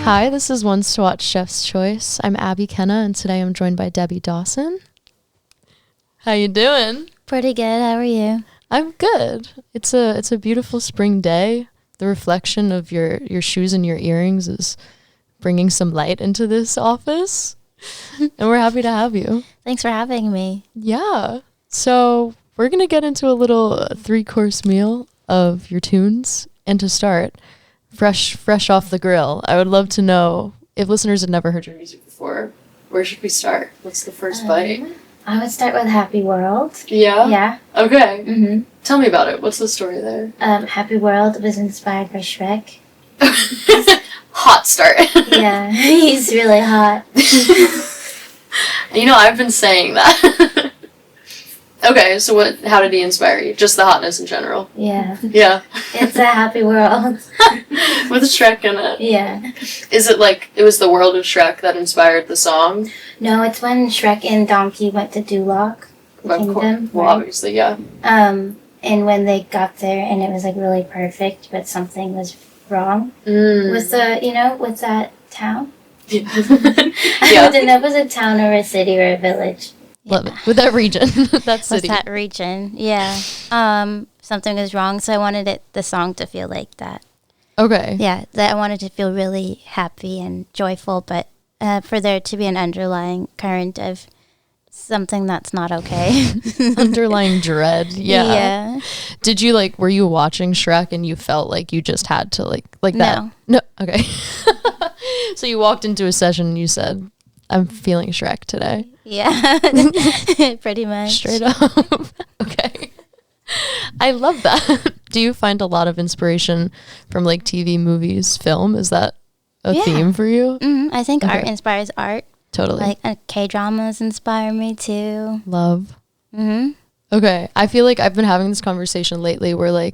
Hi, this is Ones to Watch Chef's Choice. I'm Abby Kenna, and today I'm joined by Debbii Dawson. How you doing? Pretty good. How are you? I'm good. It's a beautiful spring day. The reflection of your shoes and your earrings is bringing some light into this office, and we're happy to have you. Thanks for having me. Yeah. So we're gonna get into a little 3-course meal of your tunes, and to start, fresh off the grill, I would love to know, if listeners had never heard your music before, where should we start? What's the first bite? I would start with Happy World. Yeah? Yeah. Okay. Mm-hmm. Tell me about it. What's the story there? Happy World was inspired by Shrek. Hot start. Yeah, he's really hot. You know, I've been saying that. Okay, so how did he inspire you? Just the hotness in general? Yeah. Yeah. It's a happy world. With Shrek in it. Yeah. Is it like it was the world of Shrek that inspired the song? No, it's when Shrek and Donkey went to Duloc, the kingdom. Well, right? obviously, yeah. And when they got there and it was like really perfect, but something was wrong with with that town. Yeah. I didn't know if it was a town or a city or a village. Love it. With that region. That city. With that region, yeah. Something was wrong, so I wanted the song to feel like that. Okay. Yeah, that I wanted to feel really happy and joyful, but for there to be an underlying current of something that's not okay. Underlying dread. Yeah. Yeah. Did you were you watching Shrek and you felt like you just had to like that? No. No. Okay. So you walked into a session and you said, I'm feeling Shrek today. Yeah. Pretty much. Straight up. Okay. I love that. Do you find a lot of inspiration from TV, movies, film? Is that a theme for you? Mm-hmm. I think art inspires art. Totally. K-dramas inspire me too. Love. Mm-hmm. Okay. I feel like I've been having this conversation lately where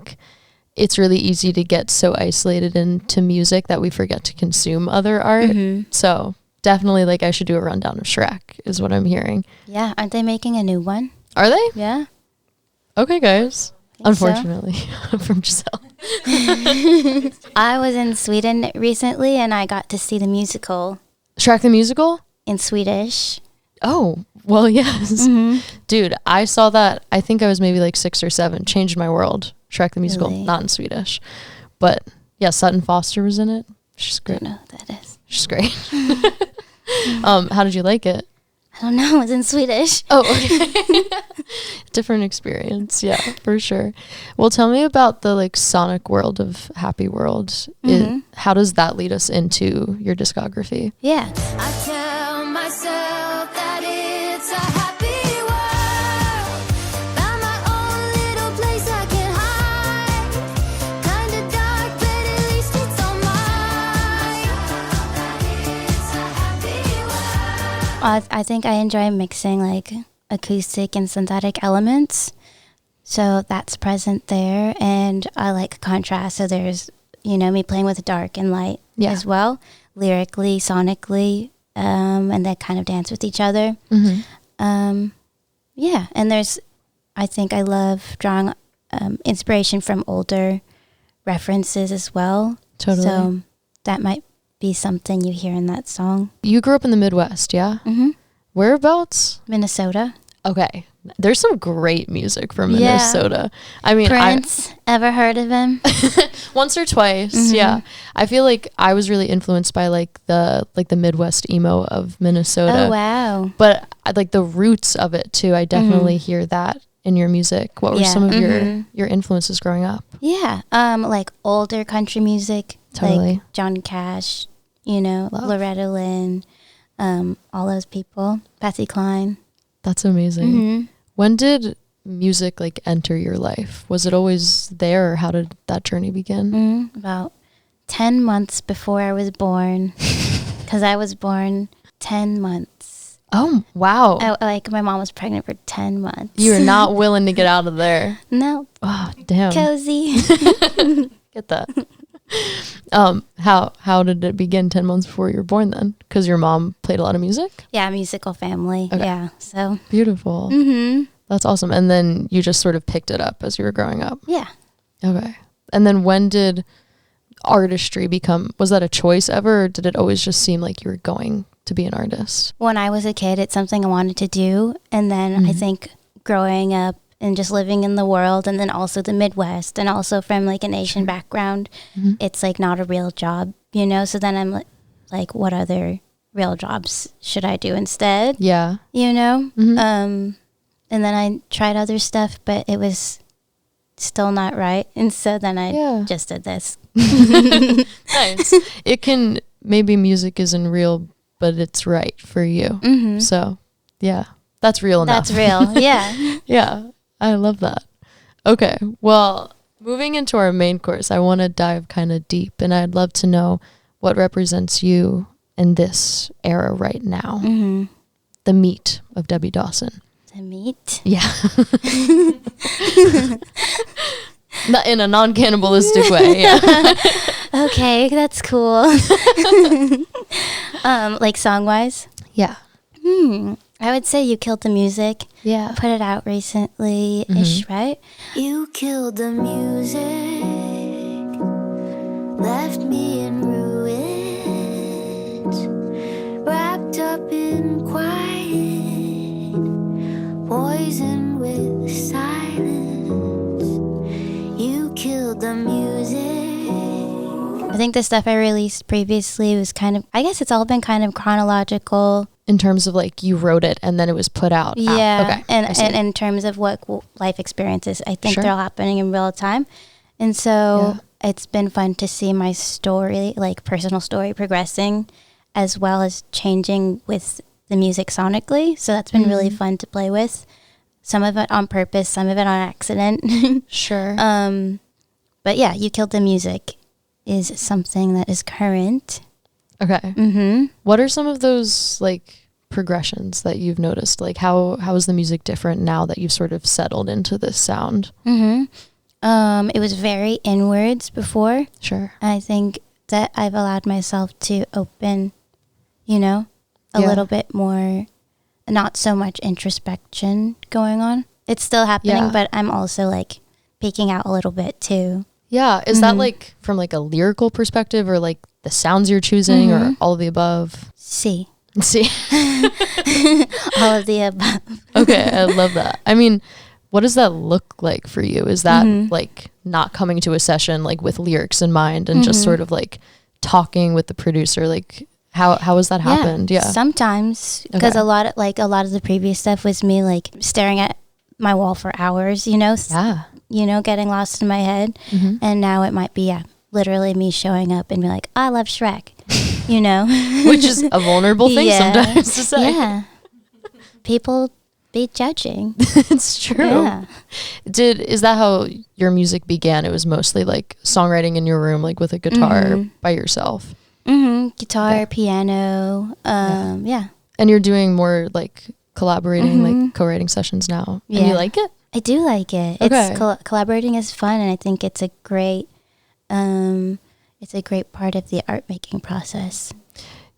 it's really easy to get so isolated into music that we forget to consume other art. Mm-hmm. So definitely I should do a rundown of Shrek is what I'm hearing. Yeah. Aren't they making a new one? Are they? Yeah. Okay, guys. Unfortunately, from Giselle. I was in Sweden recently and I got to see the musical. Shrek the Musical? In Swedish. Oh, well, yes. Mm-hmm. Dude, I saw that. I think I was maybe 6 or 7. Changed my world. Shrek the Musical, Really? not in Swedish. But yeah, Sutton Foster was in it. She's great. I don't know who that is. She's great. How did you like it? I don't know. It's in Swedish. Oh, okay. Different experience. Yeah, for sure. Well, tell me about the sonic world of Happy World. Mm-hmm. How does that lead us into your discography? Yeah. I tell myself that it's a happy world. Found my own little place I can hide. Kinda dark, but at least it's all mine. It's a happy world. I think I enjoy mixing acoustic and synthetic elements. So that's present there. And I like contrast. So there's, me playing with dark and light as well, lyrically, sonically, and they kind of dance with each other. Mm-hmm. Yeah. And I think I love drawing inspiration from older references as well. Totally. So that might be something you hear in that song. You grew up in the Midwest, yeah? Mm-hmm. Whereabouts? Minnesota. Okay. There's some great music from Minnesota. I mean, Prince, ever heard of him? once or twice, Mm-hmm. yeah. I feel like I was really influenced by the Midwest emo of Minnesota. Oh, wow. But the roots of it too. I definitely hear that in your music. What were some of your influences growing up? Yeah. Older country music. Totally. Like Johnny Cash, Love. Loretta Lynn, all those people. Patsy Cline. That's amazing. Mm-hmm. When did music enter your life? Was it always there, or how did that journey begin? About 10 months before I was born. Because I was born 10 months. Oh, wow. My mom was pregnant for 10 months. You were not willing to get out of there. No. Oh, damn. Cozy. Get that. How did it begin 10 months before you were born then? Because your mom played a lot of music? Yeah, musical family. Okay. Yeah, so. Beautiful. Mm-hmm. That's awesome. And then you just sort of picked it up as you were growing up. Yeah. Okay. And then when did artistry become, was that a choice ever, or did it always just seem like you were going to be an artist? When I was a kid, it's something I wanted to do. And then I think growing up and just living in the world, and then also the Midwest, and also from like an Asian background, it's like not a real job, you know? So then I'm like, what other real jobs should I do instead? Yeah. You know? And then I tried other stuff, but it was still not right. And so then I just did this. Nice. It can, maybe music isn't real, but it's right for you. So, yeah, that's real enough. That's real. Yeah. Yeah, I love that. Okay, well, moving into our main course, I want to dive kind of deep, and I'd love to know what represents you in this era right now. The meat of Debbii Dawson. The meat? Yeah. Not in a non-cannibalistic way. Yeah. Okay, that's cool. Like song-wise? Yeah. I would say You Killed the Music. Yeah. I put it out recently-ish, right? You killed the music, left me in ruins, wrapped up in quiet, poisoned with silence. You killed the music. I think the stuff I released previously was kind of, I guess it's all been kind of chronological. In terms of like you wrote it and then it was put out. Yeah. Okay. And in terms of what life experiences, I think they're all happening in real time. And so it's been fun to see my story, like personal story, progressing as well as changing with the music sonically. So that's been really fun to play with. Some of it on purpose, some of it on accident. Sure. But yeah, You Killed the Music is something that is current. Okay. What are some of those like progressions that you've noticed? Like how is the music different now that you've sort of settled into this sound? It was very inwards before. Sure. I think that I've allowed myself to open, you know, a little bit more, not so much introspection going on. It's still happening, but I'm also like peeking out a little bit too. Yeah. Is that like from like a lyrical perspective, or like the sounds you're choosing, or all of the above? See. All of the above. Okay. I love that. I mean, what does that look like for you? Is that like not coming to a session like with lyrics in mind and just sort of like talking with the producer? Like how has that happened? Yeah. Sometimes, because a lot of the previous stuff was me like staring at my wall for hours, you know? Yeah. You know, getting lost in my head. And now it might be, literally me showing up and be like, I love Shrek, you know? Which is a vulnerable thing sometimes to say. Yeah. People be judging. It's true. Yeah. Is that how your music began? It was mostly like songwriting in your room, like with a guitar by yourself? Guitar, piano, yeah. And you're doing more like collaborating, like co-writing sessions now. And you like it? I do like it. Okay. It's collaborating is fun, and I think it's a great part of the art making process.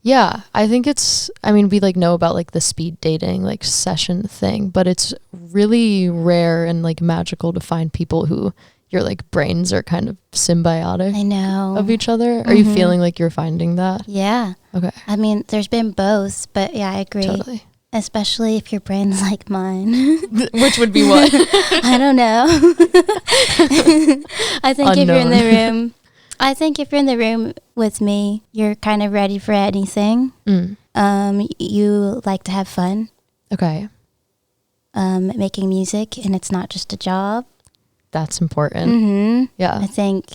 Yeah, I think we like know about like the speed dating like session thing, but it's really rare and like magical to find people who your like brains are kind of symbiotic. I know. Of each other. Are you feeling like you're finding that? Yeah. Okay. I mean, there's been both, but yeah, I agree. Totally. Especially if your brain's like mine. Which would be what? I don't know. I think if you're in the room with me, you're kind of ready for anything. You like to have fun. Okay. Making music, and it's not just a job. That's important. Yeah. I think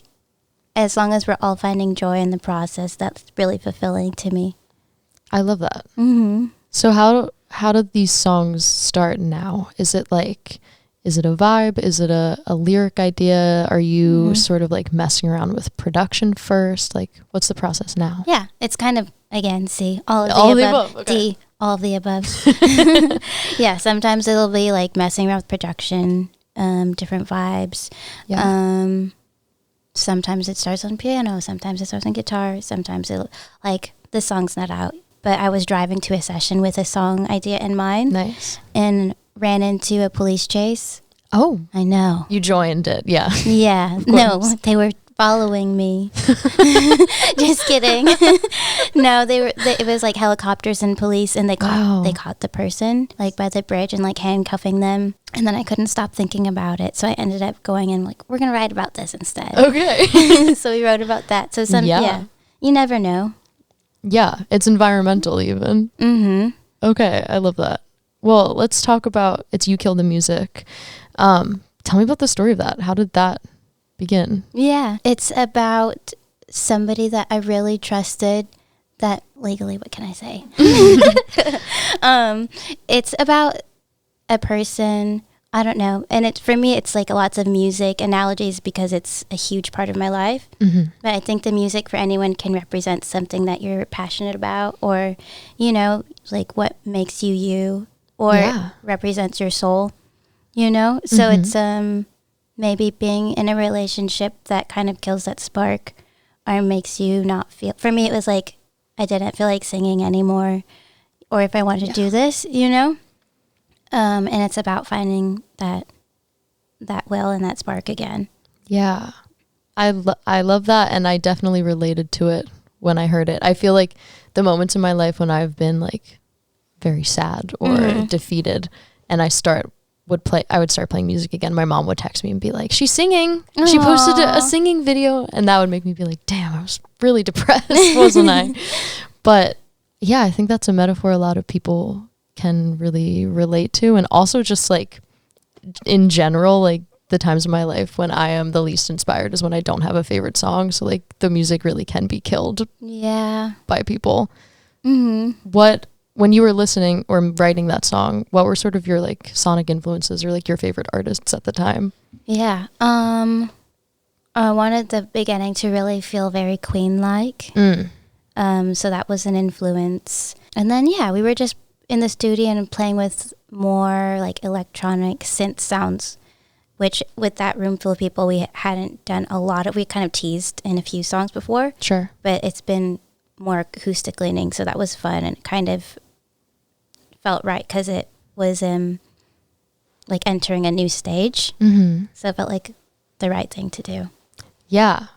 as long as we're all finding joy in the process, that's really fulfilling to me. I love that. So how do these songs start now? Is it a vibe? Is it a lyric idea? Are you sort of like messing around with production first? Like, what's the process now? Yeah, it's kind of, again, all of the above. Okay. D, all of the above. Yeah, sometimes it'll be like messing around with production, different vibes. Yeah. Sometimes it starts on piano. Sometimes it starts on guitar. Sometimes the song's not out, but I was driving to a session with a song idea in mind. Nice. And ran into a police chase. Oh. I know. You joined it, yeah. Yeah. No, they were following me. Just kidding. No, it was like helicopters and police, and they caught the person like by the bridge and like handcuffing them. And then I couldn't stop thinking about it, so I ended up going and like, we're gonna write about this instead. Okay. So we wrote about that. So you never know. Yeah, it's environmental even. Mm-hmm. Okay, I love that. Well, let's talk about It's You Kill the Music. Tell me about the story of that. How did that begin? Yeah, it's about somebody that I really trusted that legally, what can I say? It's about a person, I don't know. And for me, it's like lots of music analogies because it's a huge part of my life. Mm-hmm. But I think the music for anyone can represent something that you're passionate about, or, you know, like what makes you you, or represents your soul, you know? So it's maybe being in a relationship that kind of kills that spark or makes you not feel. For me, it was like I didn't feel like singing anymore, or if I wanted to do this, you know? And it's about finding that will and that spark again. Yeah. I love that, and I definitely related to it when I heard it. I feel like the moments in my life when I've been like very sad or defeated, and I would start playing music again. My mom would text me and be like, she's singing. Aww. She posted a singing video, and that would make me be like, damn, I was really depressed, wasn't I? But yeah, I think that's a metaphor a lot of people can really relate to. And also just like in general, like the times in my life when I am the least inspired is when I don't have a favorite song. So like the music really can be killed by people. When you were listening or writing that song, what were sort of your like sonic influences or like your favorite artists at the time? Yeah. I wanted the beginning to really feel very Queen-like. So that was an influence. And then, we were just in the studio and playing with more like electronic synth sounds, which with that room full of people, we hadn't done a lot of. We kind of teased in a few songs before. Sure. But it's been more acoustic leaning, so that was fun and kind of felt right because it was like entering a new stage. So it felt like the right thing to do. Yeah,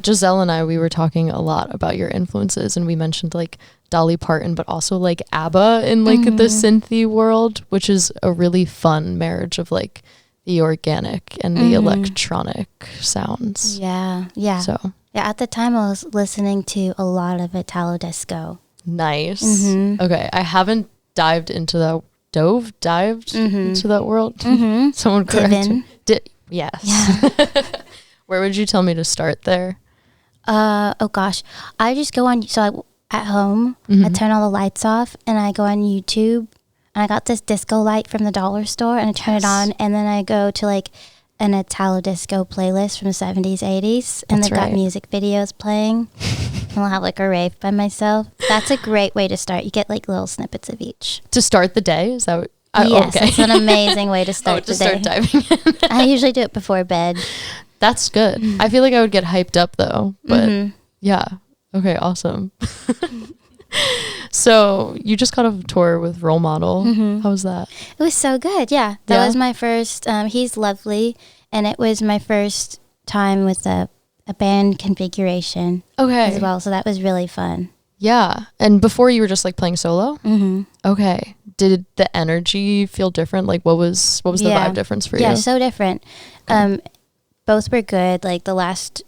Giselle and I, we were talking a lot about your influences, and we mentioned like Dolly Parton, but also like ABBA in like the synthy world, which is a really fun marriage of like the organic and the electronic sounds. So at the time I was listening to a lot of Italo disco. Nice. Okay, I haven't dived into that into that world. Someone correct me. Yes. Yeah. Where would you tell me to start there? Oh gosh, I just go on. So at home, I turn all the lights off and I go on YouTube. And I got this disco light from the dollar store and I turn it on, and then I go to like an Italo disco playlist from the 70s, 80s, and they've got music videos playing. And I'll have like a rave by myself. That's a great way to start. You get like little snippets of each. To start the day? Is that what? Yes, okay. It's an amazing way to start the day. Start diving in. I usually do it before bed. That's good. I feel like I would get hyped up though, but yeah. Okay, awesome. So you just got a tour with Role Model. How was that? It was so good. Yeah, that was my first. He's lovely, and it was my first time with a band configuration. Okay, as well. So that was really fun. Yeah, and before you were just like playing solo. Okay, did the energy feel different? Like what was the vibe difference for you? Yeah, so different. Both were good. Like the last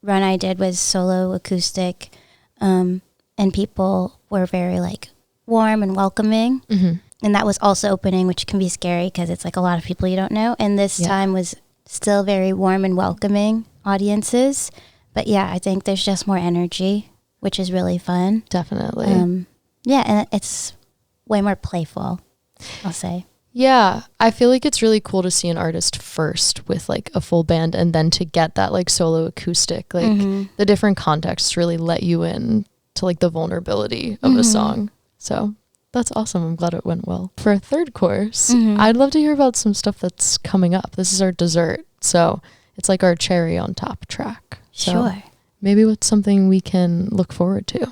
run I did was solo acoustic. And people were very like warm and welcoming. And that was also opening, which can be scary because it's like a lot of people you don't know. And this time was still very warm and welcoming audiences. But yeah, I think there's just more energy, which is really fun. Definitely. And it's way more playful, I'll say. Yeah, I feel like it's really cool to see an artist first with like a full band and then to get that like solo acoustic, like the different contexts really let you in to like the vulnerability of a song. So that's awesome. I'm glad it went well. For a third course, I'd love to hear about some stuff that's coming up. This is our dessert. So it's like our cherry on top track. So sure. Maybe what's something we can look forward to?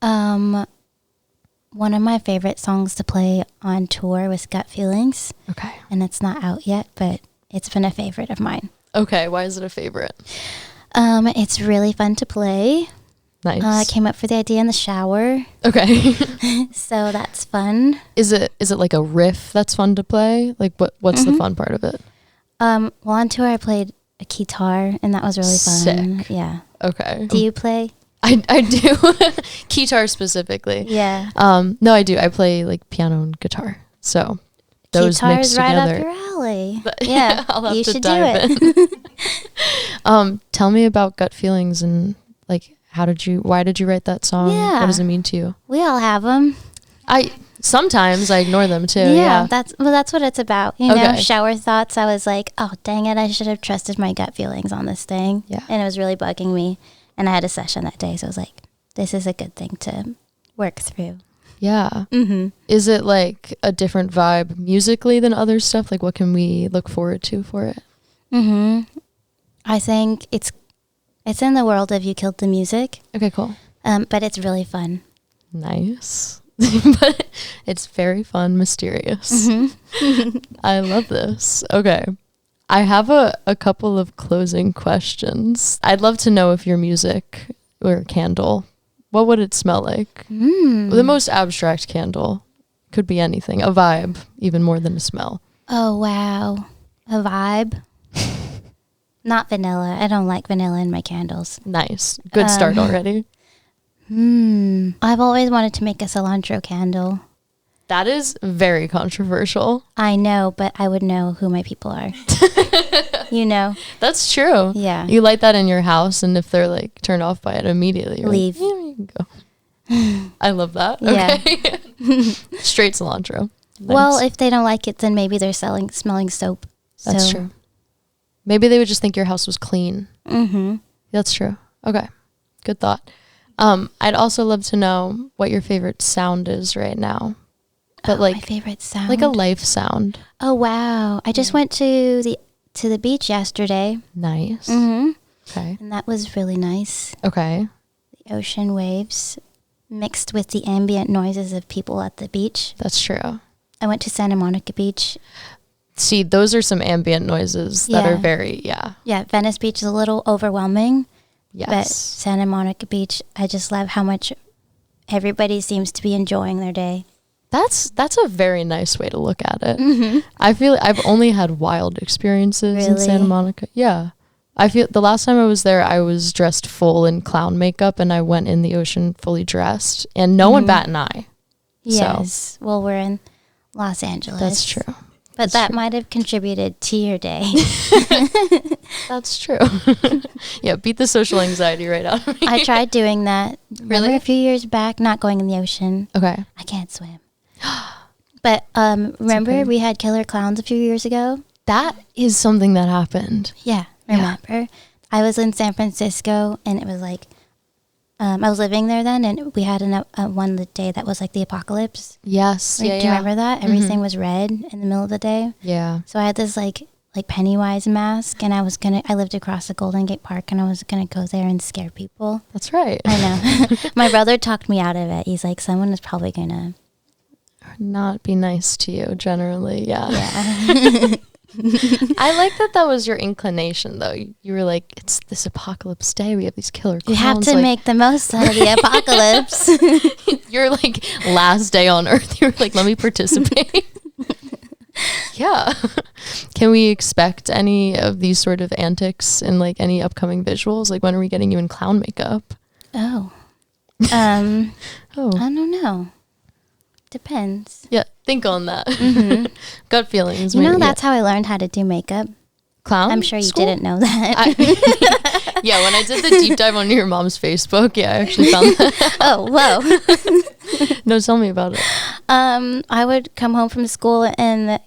One of my favorite songs to play on tour was Gut Feelings. Okay. And it's not out yet, but it's been a favorite of mine. Okay. Why is it a favorite? It's really fun to play. Nice. I came up for the idea in the shower, Okay. so that's fun. Is it like a riff that's fun to play? Like what's the fun part of it? Well, on tour I played a guitar, and that was really fun. Sick. Yeah. Okay. Do you play? I do. Guitar specifically. Yeah. No, I do. I play like piano and guitar. So those Guitar mixed is right together. up your alley. But- Yeah, I'll have you to should dive do it. in. Tell me about gut feelings and like why did you write that song? Yeah. What does it mean to you? We all have them. Sometimes I ignore them too. Yeah, Yeah. that's what it's about. You know, Okay. shower thoughts. I was like, oh, dang it, I should have trusted my gut feelings on this thing. Yeah. And it was really bugging me. And I had a session that day, so I was like, this is a good thing to work through. Yeah. Mm-hmm. Is it like a different vibe musically than other stuff? Like what can we look forward to for it? Mm-hmm. I think it's in the world of You Killed the Music, Okay, cool. but it's really fun. Nice. But it's very fun, mysterious. Mm-hmm. I love this. Okay. I have a couple of closing questions. I'd love to know if your music were a candle, what would it smell like? The most abstract candle. Could be anything. A vibe, even more than a smell. Oh, wow. A vibe. Not vanilla. I don't like vanilla in my candles. Nice. Good start already. I've always wanted to make a cilantro candle. That is very controversial. I know, but I would know who my people are. You know? That's true. Yeah. You light that in your house, and if they're like turned off by it immediately, you're Leave. Like, yeah, you can go. I love that. Yeah. Okay. Straight cilantro. Nice. Well, if they don't like it, then maybe they're smelling soap. That's So- true. Maybe they would just think your house was clean. Mm-hmm. That's true. Okay. Good thought. I'd also love to know what your favorite sound is right now. But my like favorite sound. like a life sound. Oh, wow. I just went to the beach yesterday. Nice. Mm-hmm. Okay. And that was really nice. Okay. The ocean waves mixed with the ambient noises of people at the beach. That's true. I went to Santa Monica Beach. See, those are some ambient noises that are Yeah. very, yeah. Yeah, Venice Beach is a little overwhelming. But Yes. Santa Monica Beach, I just love how much everybody seems to be enjoying their day. That's a very nice way to look at it. Mm-hmm. I feel I've only had wild experiences in Santa Really? Monica. Yeah. I feel the last time I was there, I was dressed full in clown makeup and I went in the ocean fully dressed and no one bat an eye. Yes. Well, we're in Los Angeles. That's true. But That's that true. might have contributed to your day. That's true. Yeah, beat the social anxiety right out of me. I tried doing that. Remember Really? a few years back, not going in the ocean. Okay. I can't swim. But remember okay. we had killer clowns a few years ago? That is something that happened. Yeah, Yeah. remember? I was in San Francisco, and it was like, I was living there then, and we had one day that was like the apocalypse. Yes. Like, yeah, do you yeah. remember that? Everything was red in the middle of the day. Yeah. So I had this like Pennywise mask, and I lived across the Golden Gate Park, and I was gonna go there and scare people. That's right. I know. My brother talked me out of it. He's like, someone is probably gonna. Not be nice to you generally. Yeah. Yeah. I like that was your inclination though. You were like, it's this apocalypse day. We have these killer clowns. You have to like, make the most out of the apocalypse. your like last day on earth. You were like, let me participate. Yeah. Can we expect any of these sort of antics in like any upcoming visuals? Like when are we getting you in clown makeup? Oh. Oh. I don't know. Depends. Yeah, think on that. Mm-hmm. Gut feelings. You know, maybe. that's how I learned how to do makeup. clown. I'm sure you school? didn't know that. Yeah, when I did the deep dive on your mom's Facebook, yeah, I actually found that. Oh, whoa. No, tell me about it. I would come home from school and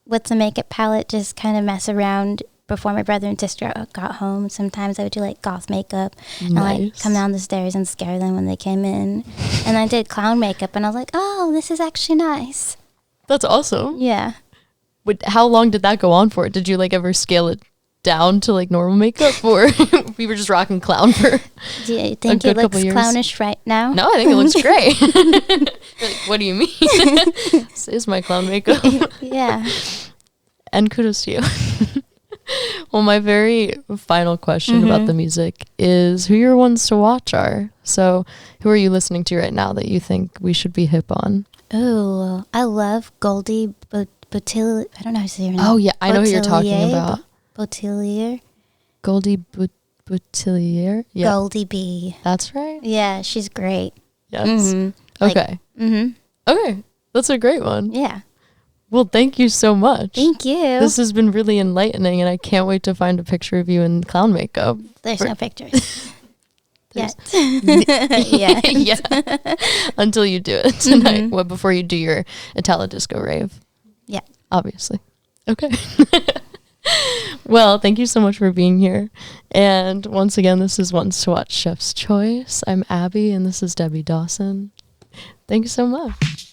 with the makeup palette just kind of mess around before my brother and sister got home. Sometimes I would do like goth makeup and like Nice. come down the stairs and scare them when they came in. And I did clown makeup and I was like, oh, this is actually nice. That's awesome. Yeah. How long did that go on for? Did you like ever scale it down to like normal makeup, or we were just rocking clown for? Do you think good it couple looks years. clownish right now? No, I think it looks great. You're like, what do you mean? This is my clown makeup. Yeah. And kudos to you. Well, my very final question about the music is who your ones to watch are. So who are you listening to right now that you think we should be hip on? Oh, I love Goldie Bottiglier. I don't know how to say her name. Oh, yeah. I know who you're talking about. Bottiglier. Goldie Bottiglier? Yeah. Goldie B. That's right? Yeah, she's great. Yes. Okay. Okay. That's a great one. Yeah. Well, thank you so much. Thank you. This has been really enlightening, and I can't wait to find a picture of you in clown makeup. There's no pictures. Yet. Yeah. Until you do it tonight. Well, before you do your Italo Disco rave. Yeah. Obviously. Okay. Well, thank you so much for being here. And once again, this is Once to Watch Chef's Choice. I'm Abby, and this is Debbii Dawson. Thank you so much.